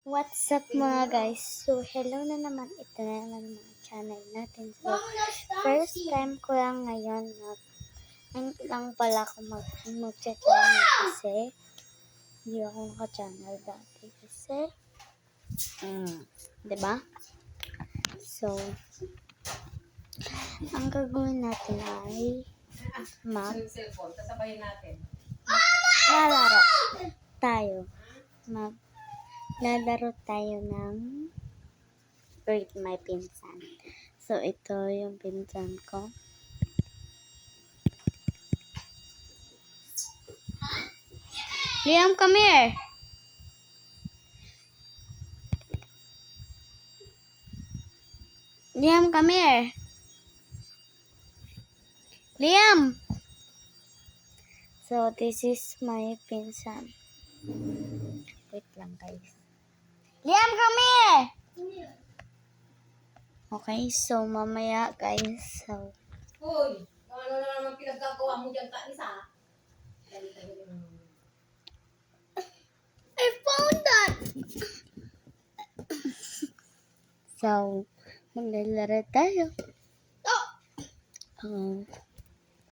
What's up mga guys? So, hello na naman. Ito na naman mga channel natin. So, first time ko lang ngayon lang pala ako mag-channel kasi hindi ako naka-channel dati kasi diba? So, ang gagawin natin ay lalaro tayo. Lalaro tayo ng Rate My Pinsan. So, ito yung pinsan ko. Liam, come here! Liam, come here! Liam! So, this is my pinsan. Wait lang, guys. Liam, come here! Okay, so mamaya, guys. So, Hoy, ano na naman pinagkagawa mo dyan, Kanisa? I found that! So, maglalaro tayo.